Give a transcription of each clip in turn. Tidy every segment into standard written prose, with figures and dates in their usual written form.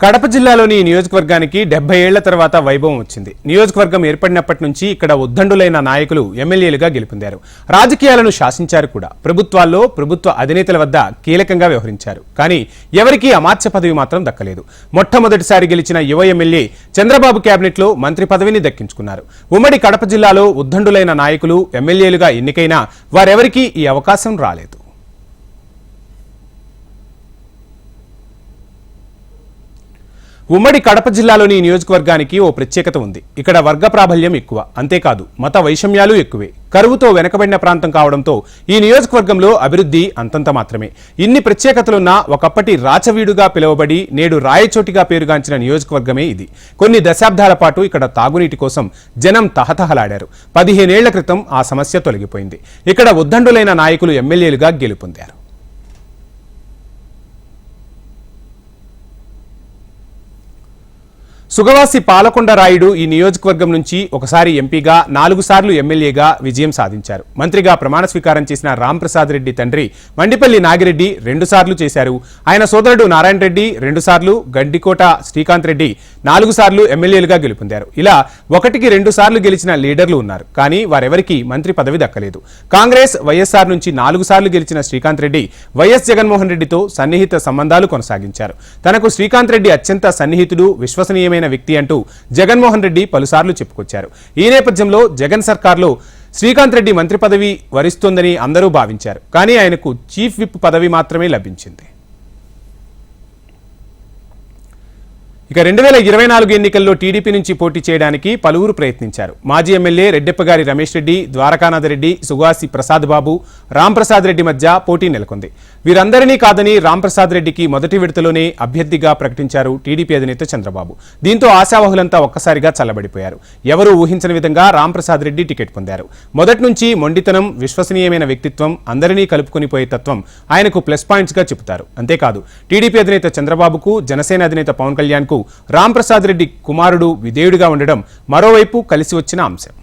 కడప జిల్లాలోని నియోజకవర్గానికి 70 ఏళ్ల తర్వాత వైభవం వచ్చింది. నియోజకవర్గం ఏర్పడినప్పటి నుంచి ఇక్కడ ఉద్దండులైన నాయకులు ఎమ్మెల్యేలుగా గెలుపొందారు. రాజకీయాలను శాసించారు కూడా. ప్రభుత్వాల్లో ప్రభుత్వ అధినేతల వద్ద కీలకంగా వ్యవహరించారు. కానీ ఎవరికీ అమాత్య పదవి మాత్రం దక్కలేదు. మొట్టమొదటిసారి గెలిచిన యువ ఎమ్మెల్యే చంద్రబాబు కేబినెట్లో మంత్రి పదవిని దక్కించుకున్నారు. ఉమ్మడి కడప జిల్లాలో ఉద్దండులైన నాయకులు ఎమ్మెల్యేలుగా ఎన్నికైనా వారెవరికీ ఈ అవకాశం రాలేదు. ఉమ్మడి కడప జిల్లాలోని నియోజకవర్గానికి ఓ ప్రత్యేకత ఉంది. ఇక్కడ వర్గ ప్రాబల్యం ఎక్కువ. అంతేకాదు మత వైషమ్యాలు ఎక్కువే. కరువుతో వెనకబడిన ప్రాంతం కావడంతో ఈ నియోజకవర్గంలో అభివృద్ధి అంతంత మాత్రమే. ఇన్ని ప్రత్యేకతలున్న ఒకప్పటి రాచవీడుగా పిలువబడి నేడు రాయచోటిగా పేరుగాంచిన నియోజకవర్గమే ఇది. కొన్ని దశాబ్దాల పాటు ఇక్కడ తాగునీటి కోసం జనం తహతహలాడారు. 15 ఏళ్ల క్రితం ఆ సమస్య తొలగిపోయింది. ఇక్కడ ఉద్దండులైన నాయకులు ఎమ్మెల్యేలుగా గెలుపొందారు. సుగవాసి పాలకొండ రాయుడు ఈ నియోజకవర్గం నుంచి ఒకసారి ఎంపీగా 4 సార్లు ఎమ్మెల్యేగా విజయం సాధించారు. మంత్రిగా ప్రమాణ స్వీకారం చేసిన రాంప్రసాద్ రెడ్డి తండ్రి మండిపల్లి నాగిరెడ్డి 2 సార్లు చేశారు. ఆయన సోదరుడు నారాయణ రెడ్డి 2 సార్లు, గడ్డికోట శ్రీకాంత్ రెడ్డి 4 సార్లు ఎమ్మెల్యేలుగా గెలుపొందారు. ఇలా 1కి 2 సార్లు గెలిచిన లీడర్లు ఉన్నారు. కానీ వారెవరికీ మంత్రి పదవి దక్కలేదు. కాంగ్రెస్, వైఎస్ఆర్ నుంచి 4 సార్లు గెలిచిన శ్రీకాంత్ రెడ్డి వైఎస్ జగన్మోహన్ రెడ్డితో సన్నిహిత సంబంధాలు కొనసాగించారు. తనకు శ్రీకాంత్ రెడ్డి అత్యంత సన్నిహితుడు, విశ్వసనీయమైన వ్యక్తి అంటూ జగన్మోహన్ రెడ్డి పలుసార్లు చెప్పుకొచ్చారు. ఈ నేపథ్యంలో జగన్ సర్కార్లో శ్రీకాంత్ రెడ్డి మంత్రి పదవి వరిస్తోందని అందరూ భావించారు. కానీ ఆయనకు చీఫ్ విప్ పదవి మాత్రమే లభించింది. ఇక 2024 ఎన్నికల్లో టీడీపీ నుంచి పోటీ చేయడానికి పలువురు ప్రయత్నించారు. మాజీ ఎమ్మెల్యే రెడ్డెప్పగారి రమేష్ రెడ్డి, ద్వారకానాథ రెడ్డి, సుగాసి ప్రసాద్ బాబు, రాంప్రసాద్ రెడ్డి మధ్య పోటీ నెలకొంది. వీరందరినీ కాదని రాంప్రసాద్ రెడ్డికి మొదటి విడతలోనే అభ్యర్థిగా ప్రకటించారు టీడీపీ అధినేత చంద్రబాబు. దీంతో ఆశావహులంతా ఒక్కసారిగా చల్లబడిపోయారు. ఎవరూ ఊహించని విధంగా రాంప్రసాద్ రెడ్డి టికెట్ పొందారు. మొదటి నుంచి మొండితనం, విశ్వసనీయమైన వ్యక్తిత్వం, అందరినీ కలుపుకొనిపోయే తత్వం ఆయనకు ప్లస్ పాయింట్స్ గా చెబుతారు. అంతేకాదు టీడీపీ అధినేత చంద్రబాబుకు, జనసేన అధినేత పవన్ కళ్యాణ్ కు రాంప్రసాద్ రెడ్డి కుమారుడు విధేయుడిగా ఉండడం మరోవైపు కలిసి వచ్చిన అంశం.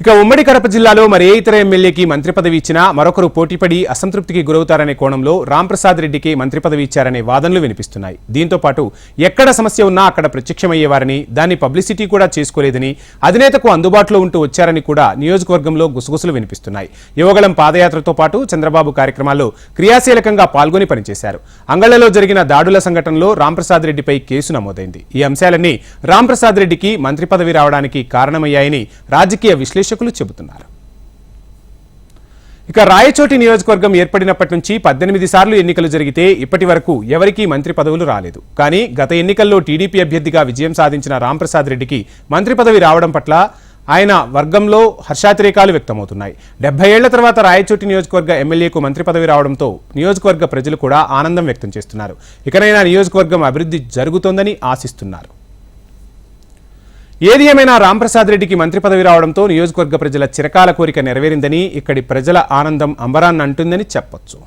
ఇక ఉమ్మడి కడప జిల్లాలో మరే ఇతర ఎమ్మెల్యేకి మంత్రి పదవి ఇచ్చినా మరొకరు పోటీపడి అసంతృప్తికి గురవుతారనే కోణంలో రాంప్రసాద్ రెడ్డికి మంత్రి పదవి ఇచ్చారనే వాదనలు వినిపిస్తున్నాయి. దీంతో పాటు ఎక్కడ సమస్య ఉన్నా అక్కడ ప్రత్యక్షమయ్యేవారని, దాన్ని పబ్లిసిటీ కూడా చేసుకోలేదని, అధినేతకు అందుబాటులో ఉంటూ వచ్చారని కూడా నియోజకవర్గంలో గుసగుసలు వినిపిస్తున్నాయి. యువగళం పాదయాత్రతో పాటు చంద్రబాబు కార్యక్రమాల్లో క్రియాశీలకంగా పాల్గొని పనిచేశారు. అంగళ్లలో జరిగిన దాడుల సంఘటనలో రాంప్రసాద్ రెడ్డిపై కేసు నమోదైంది. ఈ అంశాలన్నీ రాంప్రసాద్ రెడ్డికి మంత్రి పదవి రావడానికి కారణమయ్యాయని రాజకీయ విశ్లేషకులు చెబుతున్నారు. ఇక రాయచోటి నియోజకవర్గం ఏర్పడినప్పటి నుంచి 18 సార్లు ఎన్నికలు జరిగితే ఇప్పటి వరకు ఎవరికీ మంత్రి పదవులు రాలేదు. కానీ గత ఎన్నికల్లో టీడీపీ అభ్యర్థిగా విజయం సాధించిన రాంప్రసాద్ రెడ్డికి మంత్రి పదవి రావడం పట్ల ఆయన వర్గంలో హర్షాతిరేకాలు వ్యక్తమవుతున్నాయి. 70 ఏళ్ల తర్వాత రాయచోటి నియోజకవర్గ ఎమ్మెల్యేకు మంత్రి పదవి రావడంతో నియోజకవర్గ ప్రజలు కూడా ఆనందం వ్యక్తం చేస్తున్నారు. ఇకనైనా నియోజకవర్గం అభివృద్ధి జరుగుతోందని ఆశిస్తున్నారు. ఏది ఏమైనా రాంప్రసాద్ రెడ్డికి మంత్రి పదవి రావడంతో నియోజకవర్గ ప్రజల చిరకాల కోరిక నెరవేరిందని, ఇక్కడి ప్రజల ఆనందం అంబరాన్ని అంటుందని చెప్పొచ్చు.